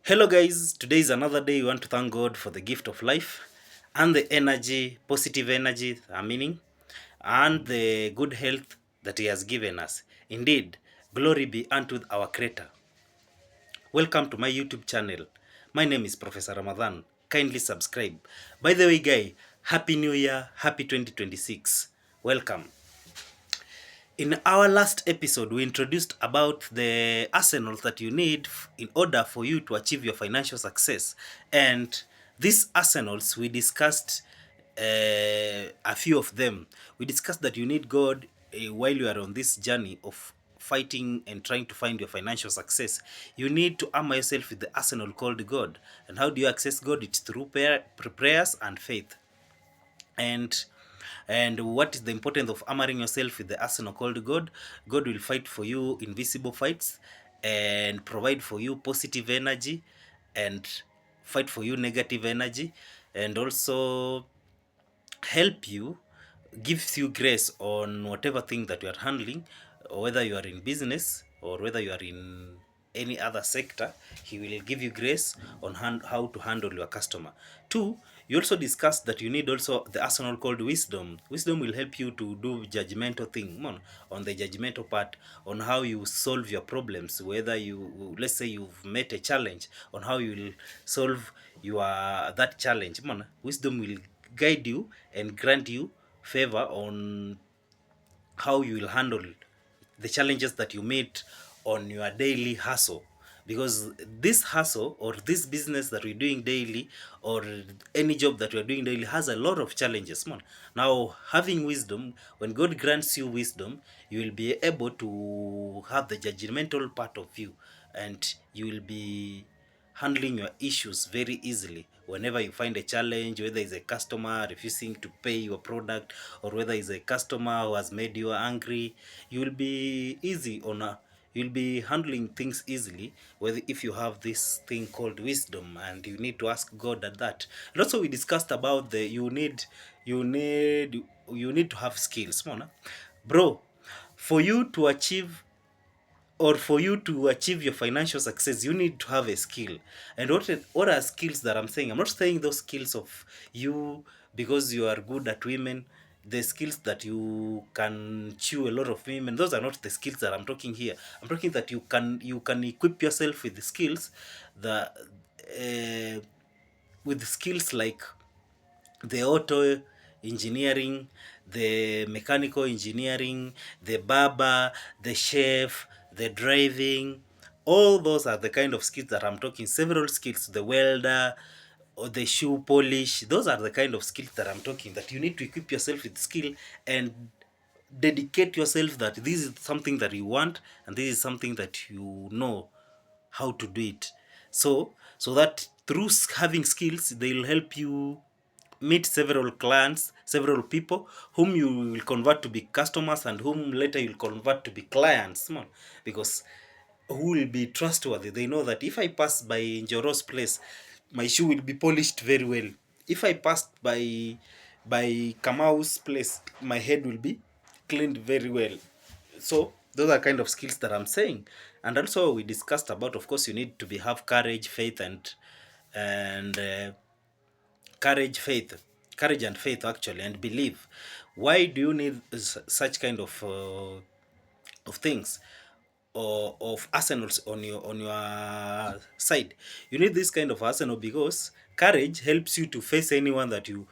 Hello, guys. Today is another day. We want to thank God for the gift of life and the energy, positive energy, meaning, and the good health that He has given us. Indeed, glory be unto our Creator. Welcome to my YouTube channel. My name is Professor Ramadan. Kindly subscribe. By the way, guy, Happy New Year, Happy 2026. Welcome. In our last episode, we introduced about the arsenals that you need in order for you to achieve your financial success. And these arsenals, we discussed a few of them. We discussed that you need God while you are on this journey of fighting and trying to find your financial success. You need to armor yourself with the arsenal called God. And how do you access God? It's through prayers and faith. And what is the importance of armoring yourself with the arsenal called God? God will fight for you invisible fights and provide for you positive energy and fight for you negative energy, and also help you, gives you grace on whatever thing that you are handling, or whether you are in business or whether you are in any other sector. He will give you grace on how to handle your customer. Two, you also discussed that you need also the arsenal called wisdom. Wisdom will help you to do judgmental thing on the judgmental part, on how you solve your problems, whether you, let's say you've met a challenge, on how you will solve your that challenge. Wisdom will guide you and grant you favor on how you will handle the challenges that you meet on your daily hustle, because this hustle or this business that we're doing daily, or any job that we're doing daily, has a lot of challenges, man. Now, having wisdom, when God grants you wisdom, you will be able to have the judgmental part of you, and you will be handling your issues very easily whenever you find a challenge, whether it's a customer refusing to pay your product, or whether it's a customer who has made you angry. You will be easy on a You'll be handling things easily, whether if you have this thing called wisdom, and you need to ask God at that. And also we discussed about the you need to have skills, Mona. Bro, for you to achieve or for you to achieve your financial success, you need to have a skill. And what are skills that I'm saying? I'm not saying those skills of you because you are good at women, the skills that you can chew a lot of women. Those are not the skills that I'm talking here. I'm talking that you can equip yourself with the skills, the with skills like the auto engineering, the mechanical engineering, the barber, the chef, the driving. All those are the kind of skills that I'm talking. Several skills, the welder or the shoe polish. Those are the kind of skills that I'm talking. That you need to equip yourself with skill and dedicate yourself that this is something that you want, and this is something that you know how to do it. So that through having skills, they'll help you meet several clients, several people whom you will convert to be customers, and whom later you'll convert to be clients, man. Because who will be trustworthy? They know that if I pass by Njoro's place, my shoe will be polished very well. If I passed by Kamau's place, my head will be cleaned very well. So those are kind of skills that I'm saying. And also we discussed about, of course, you need to be have courage, faith, and courage and faith, actually, and believe. Why do you need such kind of things, or of arsenals on your side? You need this kind of arsenal because courage helps you to face anyone. You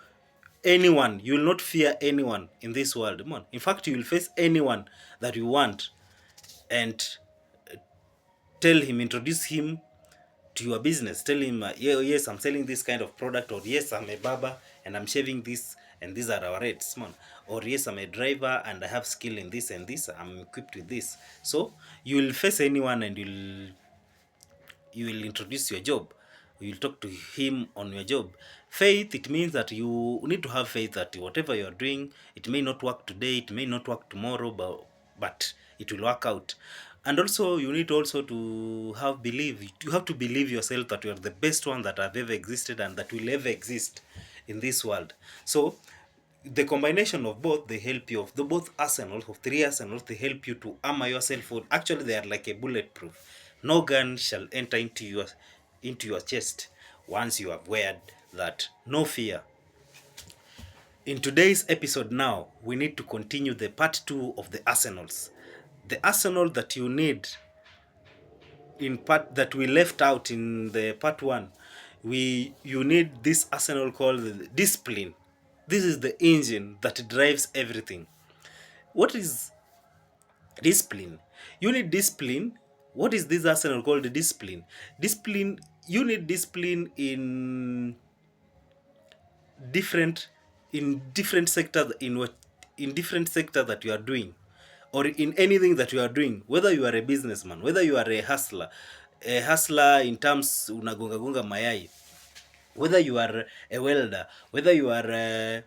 will not fear anyone in this world, man. In fact, you will face anyone that you want, and introduce him to your business. Tell him, yes, I'm selling this kind of product, or yes, I'm a barber and I'm shaving this, and these are our rates, man. Or yes, I'm a driver and I have skill in this and this, I'm equipped with this. So you will face anyone, and you will introduce your job. You will talk to him on your job. Faith, it means that you need to have faith that whatever you are doing, it may not work today, it may not work tomorrow, but it will work out. And also you need also to have belief. You have to believe yourself that you are the best one that have ever existed and that will ever exist in this world. So the combination of both, they help you, of the both arsenals, of three arsenals, they help you to armor yourself. Actually, they are like a bulletproof. No gun shall enter into into your chest once you have weared that. No fear. In today's episode now, we need to continue the part 2 of the arsenals. The arsenal that you need in part that we left out in the part 1. You need this arsenal called discipline. This is the engine that drives everything. What is discipline? You need discipline. What is this arsenal called? Discipline. Discipline. You need discipline different different sectors in different sector that you are doing, or in anything that you are doing, whether you are a businessman, whether you are a hustler in terms unagonga gonga mayai, whether you are a welder, whether you are a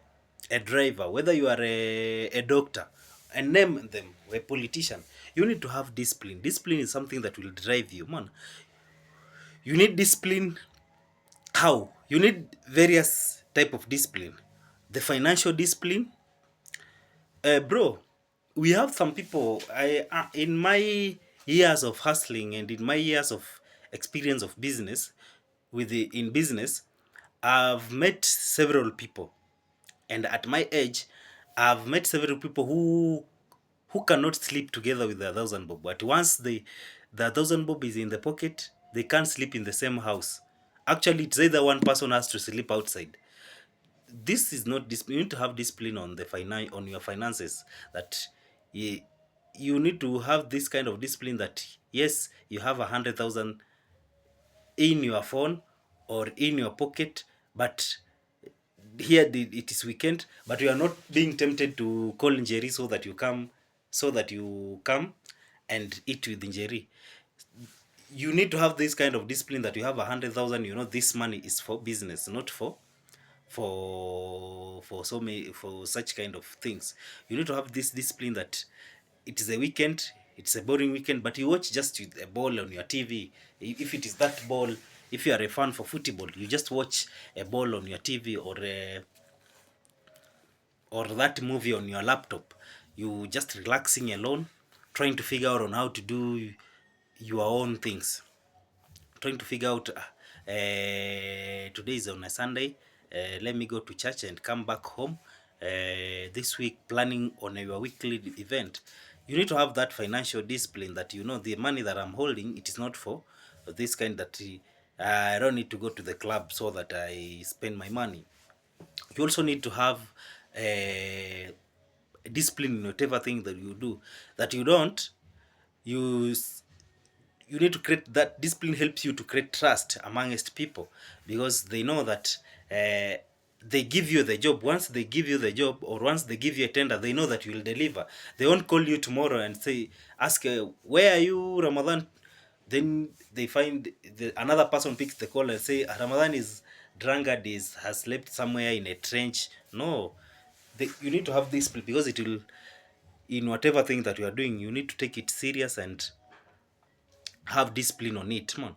driver, whether you are a doctor, and name them, a politician. You need to have discipline. Discipline is something that will drive you, man. You need discipline. How? You need various type of discipline. The financial discipline, bro. We have some people. In my years of hustling and in my years of experience of business, in business, I've met several people, and at my age, I've met several people who cannot sleep together with their thousand bob. But once the thousand bob is in the pocket, they can't sleep in the same house. Actually, it's either one person has to sleep outside. This is not discipline. You need to have discipline on on your finances. That you need to have this kind of discipline that yes, you have 100,000 in your phone or in your pocket, but it is weekend, but you are not being tempted to call Njeri so that you come and eat with Njeri. You need to have this kind of discipline that you have 100,000. You know, this money is for business, not for such kind of things. You need to have this discipline that it is a weekend, it's a boring weekend, but you watch just a ball on your TV. If it is that ball, if you are a fan for football, you just watch a ball on your TV, or that movie on your laptop. You just relaxing alone, trying to figure out on how to do your own things, trying to figure out today is on a Sunday, let me go to church and come back home this week, planning on your weekly event. You need to have that financial discipline that you know the money that I'm holding, it is not for this kind that I don't need to go to the club so that I spend my money. You also need to have discipline in whatever thing that you do, that you don't you you need to create that discipline. Helps you to create trust amongst people, because they know that they give you the job. Once they give you the job, or once they give you a tender, they know that you will deliver. They won't call you tomorrow and ask where are you, Ramadan. Then they find another person picks the call and say Ramadan is drunkard, has slept somewhere in a trench. No, you need to have this, because it will, in whatever thing that you are doing, you need to take it serious and have discipline on it, man.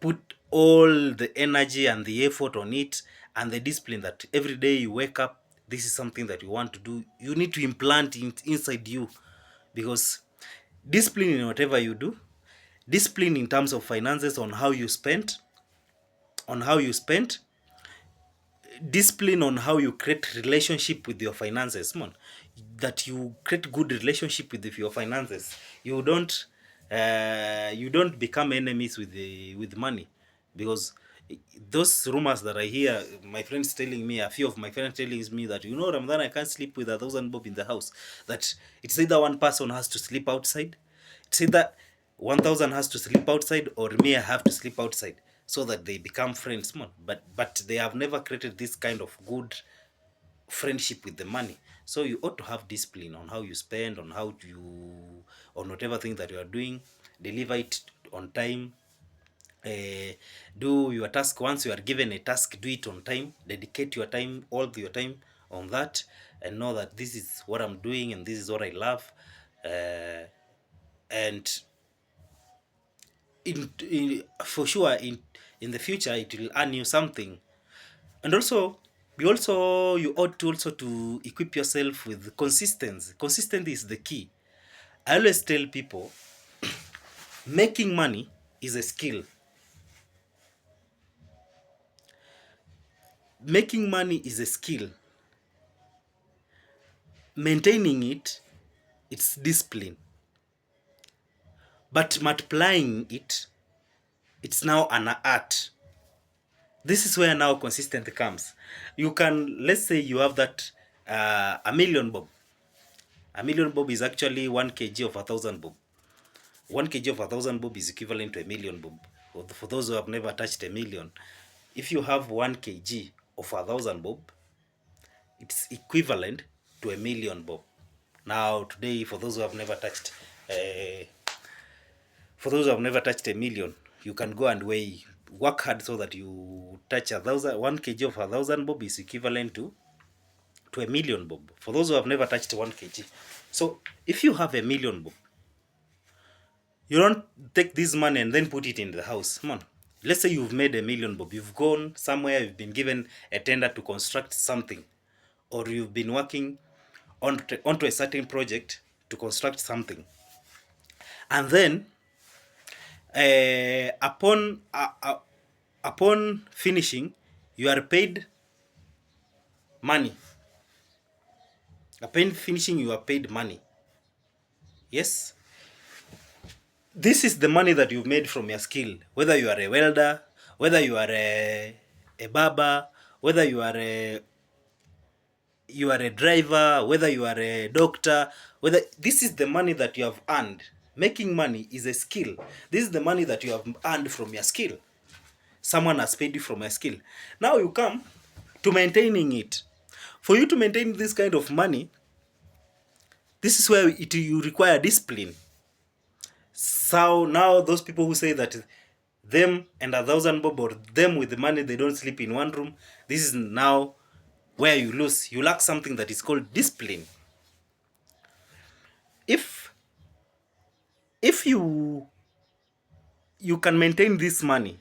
Put all the energy and the effort on it, and the discipline that every day you wake up, this is something that you want to do. You need to implant it inside you, because discipline in whatever you do, discipline in terms of finances, on how you spend, discipline on how you create relationship with your finances, man. That you create good relationship with your finances. You don't become enemies with money, because those rumors that I hear, my friends telling me, a few of my friends telling me that, Ramadan, I can't sleep with 1,000 bob in the house. That it's either one person has to sleep outside, it's either 1,000 has to sleep outside, or me, I have to sleep outside, so that they become friends, man. But they have never created this kind of good friendship with the money. So you ought to have discipline on how you spend, on whatever thing that you are doing. Deliver it on time. Do your task. Once you are given a task, do it on time. Dedicate all your time on that, and know that this is what I'm doing and this is what I love. And for sure, in the future, it will earn you something. And also, you ought to also to equip yourself with consistency. Consistency is the key. I always tell people, making money is a skill. Making money is a skill. Maintaining it, it's discipline. But multiplying it, it's now an art. This is where now consistent comes. You can, let's say you have that a million bob. A million bob is actually 1 kg of 1,000 bob. 1 kg of 1,000 bob is equivalent to a million bob. For those who have never touched a million, if you have 1 kg of 1,000 bob, it's equivalent to a million bob. Now today, for those who have never touched, a million, you can go and work hard so that you touch 1 kg of 1,000 bob is equivalent to a million bob. For those who have never touched 1 kg, so if you have a million bob, you don't take this money and then put it in the house. Come on. Let's say you've made a million bob. You've gone somewhere, you've been given a tender to construct something, or you've been working onto a certain project to construct something. And then upon finishing, you are paid money. Upon finishing, you are paid money. Yes? This is the money that you've made from your skill. Whether you are a welder, whether you are a barber, whether you are a driver, whether you are a doctor, whether this is the money that you have earned. Making money is a skill. This is the money that you have earned from your skill. Someone has paid you from your skill. Now you come to maintaining it. For you to maintain this kind of money, this is where you require discipline. So now those people who say that them and 1,000 bob, or them with the money, they don't sleep in one room, this is now where you lose. You lack something that is called discipline. If you can maintain this money,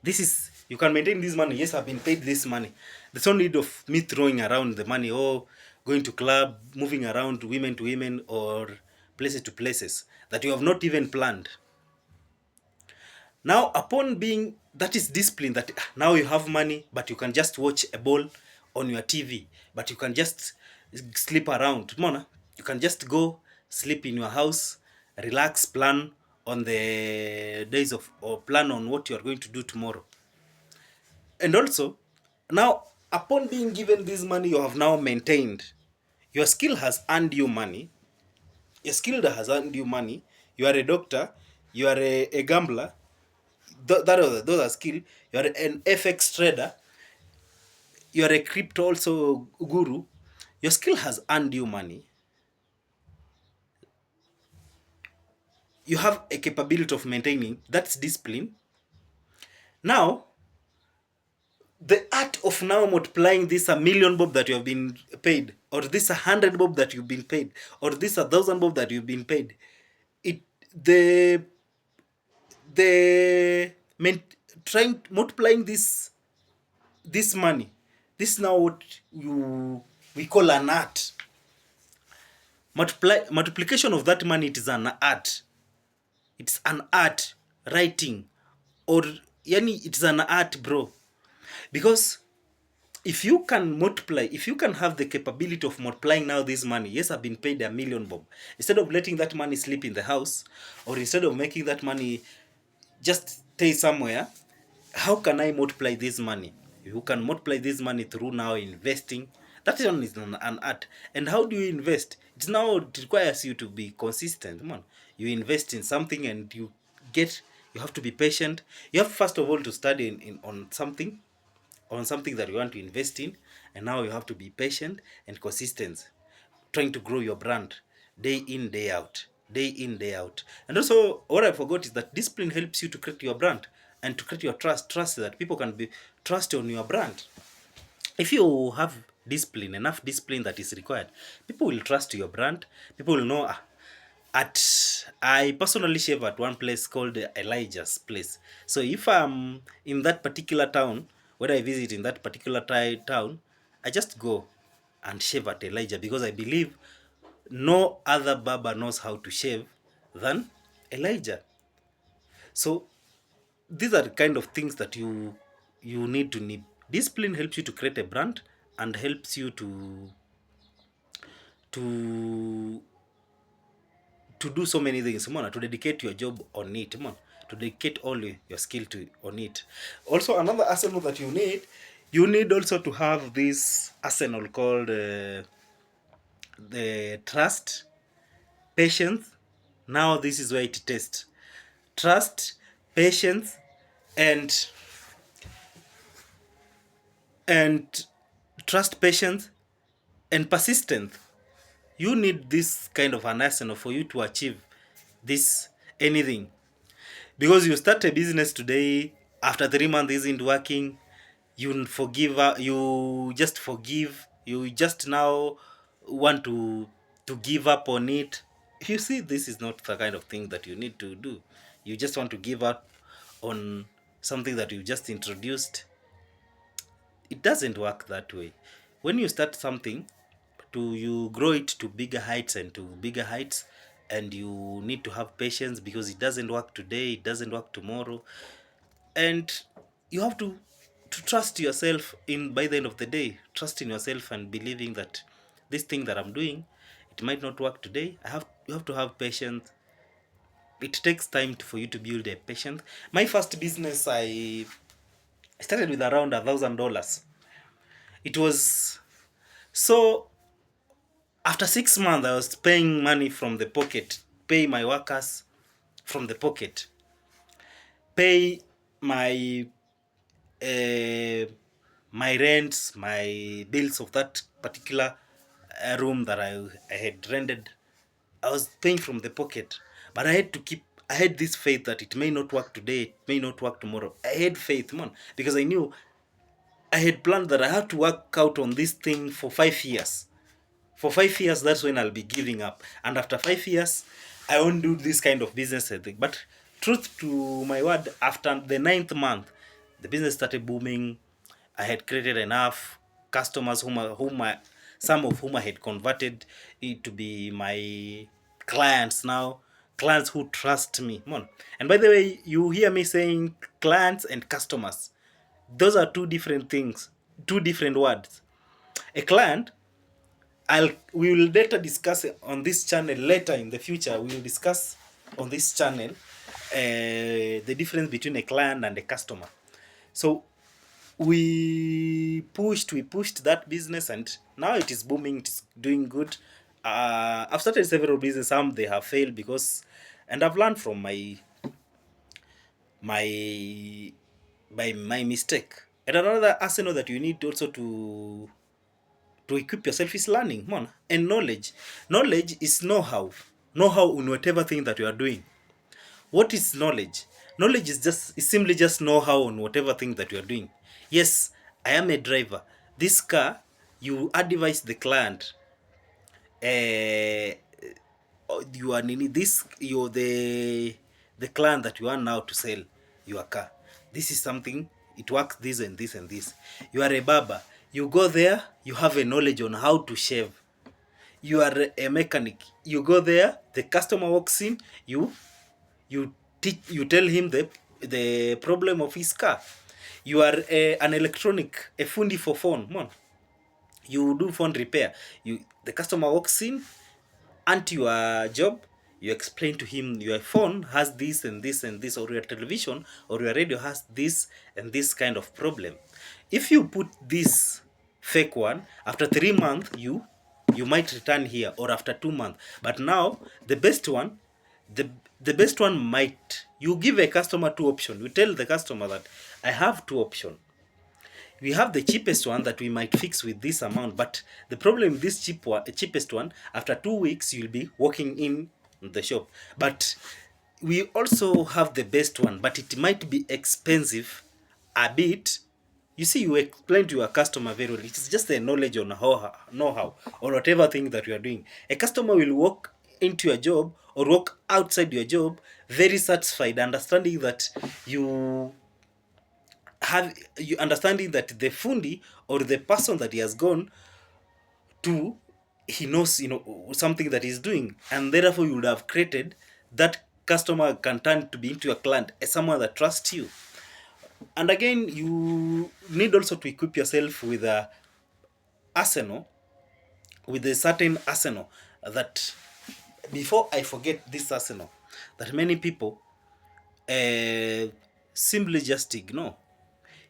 you can maintain this money. Yes, I've been paid this money. There's no need of me throwing around the money, or going to club, moving around women to women, or places to places that you have not even planned. Now, upon being, that is discipline, that now you have money, but you can just watch a ball on your TV, but you can just sleep around. Mona, you can just go sleep in your house, relax, plan on the days of, or plan on what you are going to do tomorrow. And also, now, upon being given this money, you have now maintained. Your skill has earned you money. Your skill has earned you money. You are a doctor. You are a gambler. Those are skill. You are an FX trader. You are a crypto also guru. Your skill has earned you money. You have a capability of maintaining. That's discipline. Now, the art of now multiplying this 1,000,000 bob that you have been paid, or this 100 bob that you've been paid, or this 1,000 bob that you've been paid, trying multiplying this money. This is now what we call an art. Multiplication of that money, it is an art. It's an art. Writing, or yani, it's an art, bro. Because if you can multiply, if you can have the capability of multiplying now this money, yes, I've been paid 1,000,000 bob. Instead of letting that money sleep in the house, or instead of making that money just stay somewhere, how can I multiply this money? You can multiply this money through now investing. That one is an art. And how do you invest? It requires you to be consistent. Come on. You invest in something, and you have to be patient. You have first of all to study on something that you want to invest in, and now you have to be patient and consistent, trying to grow your brand day in, day out. And also, what I forgot is that discipline helps you to create your brand and to create your trust that people can be trust on your brand. If you have enough discipline that is required, people will trust your brand. People will know. I personally shave at one place called Elijah's Place. So if I'm in that particular town, when I visit in that particular town, I just go and shave at Elijah, because I believe no other barber knows how to shave than Elijah. So these are the kind of things that you you need to need discipline. Helps you to create a brand and helps you to to do so many things, man, to dedicate your job on it, man, to dedicate all your skill to on it. Also, another arsenal that you need also to have this arsenal called the trust, patience. Now this is where it tests trust, patience, and and trust, patience, and persistence. You need this kind of an arsenal for you to achieve this anything. Because you start a business today, after 3 months isn't working, you forgive, you just forgive, you just now want to give up on it. You see, this is not the kind of thing that you need to do. You just want to give up on something that you just introduced. It doesn't work that way. When you start something, to you grow it to bigger heights and to bigger heights, and you need to have patience, because it doesn't work today, it doesn't work tomorrow, and you have to trust yourself. In by the end of the day, trust in yourself and believing that this thing that I'm doing, it might not work today. You have to have patience. It takes time for you to build a patience. My first business, I started with around $1,000. It was so, after 6 months I was paying money from the pocket, pay my workers from the pocket, pay my uh, my rents, my bills of that particular room that I had rented. I was paying from the pocket, but I had this faith that it may not work today, it may not work tomorrow. I had faith, man, because I knew I had planned that I had to work out on this thing for 5 years. For 5 years, that's when I'll be giving up. And after 5 years, I won't do this kind of business, I think. But truth to my word, after the ninth month, the business started booming. I had created enough customers some of whom I had converted to be my clients now. Clients who trust me. Come on. And by the way, you hear me saying clients and customers. Those are two different things, two different words. A client, we will later discuss on this channel later in the future. We will discuss on this channel the difference between a client and a customer. So we pushed that business, and now it is booming, it's doing good. I've started several businesses. Some they have failed, because, and I've learned from my my mistake. And another arsenal that you need also to equip yourself is learning, man, and knowledge. Knowledge is know-how. Know-how in whatever thing that you are doing. What is knowledge? Knowledge is simply just know-how on whatever thing that you are doing. Yes, I am a driver. This car, you advise the client, uh, you are this, you're the client that you are now to sell your car. This is something, it works this and this and this. You are a barber. You go there, you have a knowledge on how to shave. You are a mechanic. You go there, the customer walks in, you tell him the problem of his car. You are an electronic, a fundi for phone, man. You do phone repair. The customer walks in, and your job, you explain to him your phone has this and this and this, or your television or your radio has this and this kind of problem. If you put this fake one, after 3 months you might return here, or after 2 months. But now the best one, the best one might, you give a customer two options. You tell the customer that I have two options. We have the cheapest one that we might fix with this amount, but the problem with this cheapest one, after 2 weeks you'll be walking in the shop. But we also have the best one, but it might be expensive a bit. You see, you explain to your customer very well. It's just the knowledge on know-how or whatever thing that you are doing. A customer will walk into your job or walk outside your job very satisfied, understanding that you understanding that the fundi or the person that he has gone to, he knows, something that he's doing, and therefore you would have created that customer can turn to be into a client, as someone that trusts you. And again, you need also to equip yourself with a arsenal, with a certain arsenal that, before I forget this arsenal, that many people uh, simply just ignore.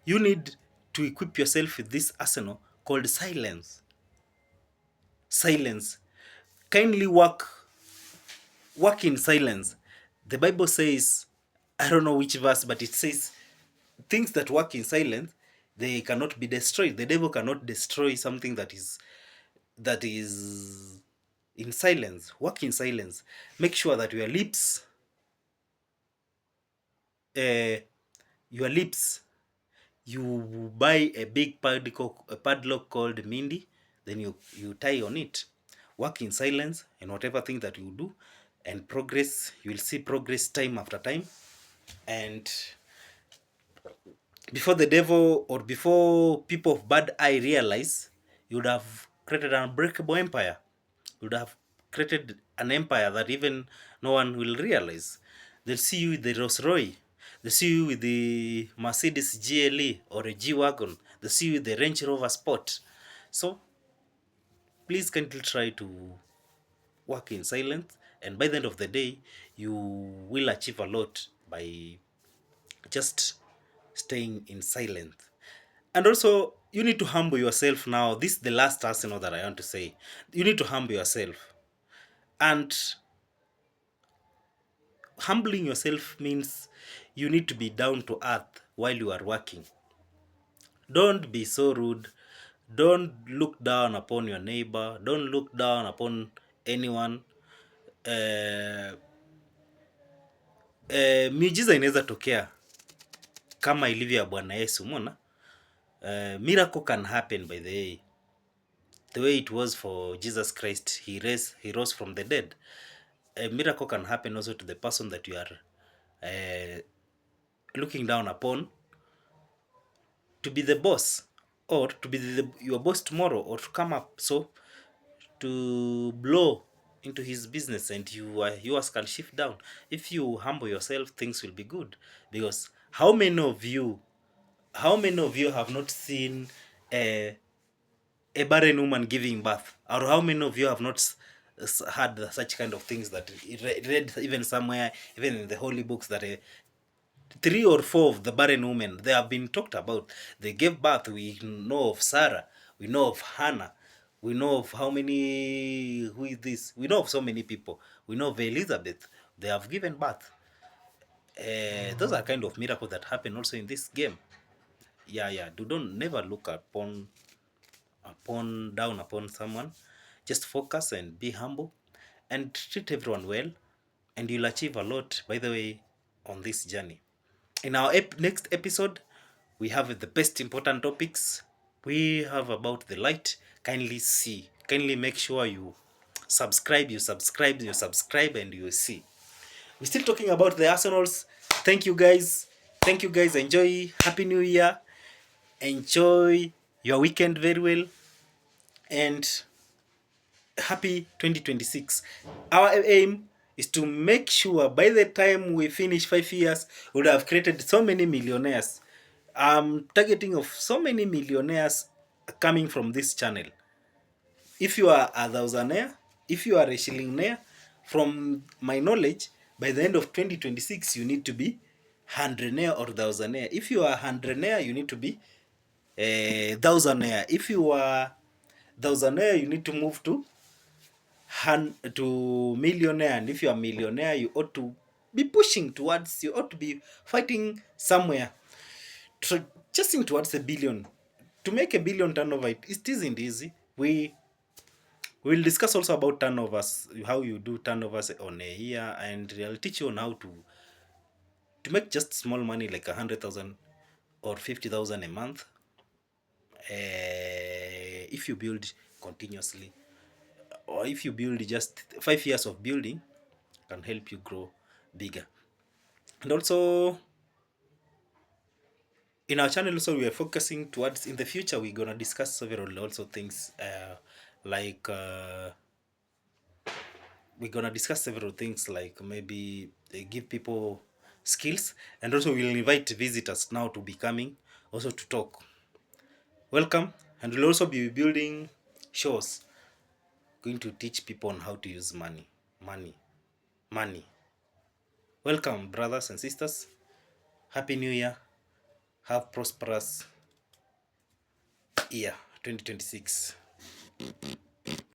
You need to equip yourself with this arsenal called silence. Silence. Kindly work in silence. The Bible says, I don't know which verse, but it says things that work in silence, they cannot be destroyed. The devil cannot destroy something that is in silence. Work in silence. Make sure that uh, your lips, you buy a big padlock called Mindy, then you tie on it. Work in silence and whatever thing that you do, and progress, you will see progress time after time. And before the devil or before people of bad eye realize, you would have created an unbreakable empire. You would have created an empire that even no one will realize. They'll see you with the Rolls Royce. They see you with the Mercedes GLE or a G Wagon. They see you with the Range Rover Sport. So please kindly try to work in silence, and by the end of the day, you will achieve a lot by just staying in silence. And also, you need to humble yourself now. This is the last arsenal that I want to say. You need to humble yourself. And humbling yourself means you need to be down to earth while you are working. Don't be so rude. Don't look down upon your neighbor. Don't look down upon anyone. Uh, miujiza inaweza tokea kama ilivyo ya Bwana Yesu. Umeona? Miracle can happen by the way it was for Jesus Christ. He rose from the dead. A miracle can happen also to the person that you are looking down upon, to be the boss, or to be your boss tomorrow, or to come up so to blow into his business, and yours can shift down. If you humble yourself, things will be good. Because how many of you have not seen a barren woman giving birth? Or how many of you have not had such kind of things that read even somewhere, even in the holy books, that 3 or 4 of the barren women, they have been talked about. They gave birth. We know of Sarah. We know of Hannah. We know of how many, who is this? We know of so many people. We know of Elizabeth. They have given birth. Those are kind of miracles that happen also in this game. Yeah. Don't never look down upon someone. Just focus and be humble and treat everyone well, and you'll achieve a lot, by the way, on this journey. In our next episode, we have the best important topics. We have about the light. Kindly make sure you subscribe, and you see. We're still talking about the Arsenals. Thank you guys. Enjoy. Happy New Year. Enjoy your weekend very well. And happy 2026. Our aim is to make sure by the time we finish 5 years, we would have created so many millionaires. I'm targeting of so many millionaires coming from this channel. If you are a thousandaire, if you are a shillionaire, from my knowledge, by the end of 2026, you need to be hundredaire or thousandaire. If you are hundredaire, you need to be a thousandaire. If you are thousandaire, you need to move to millionaire. And if you are millionaire, you ought to be you ought to be fighting somewhere, chasing towards a billion. To make a billion turnover, it isn't easy. We will discuss also about turnovers, how you do turnovers on a year, and I'll teach you on how to make just small money like 100,000 or 50,000 a month. If you build continuously, or if you build just 5 years of building, can help you grow bigger. And also in our channel also, we are focusing towards, in the future we're gonna discuss several also things, like we're gonna discuss several things like maybe give people skills, and also we'll invite visitors now to be coming also to talk. Welcome, and we'll also be building shows going to teach people on how to use money. Money. Welcome, brothers and sisters. Happy New Year. Have prosperous year 2026.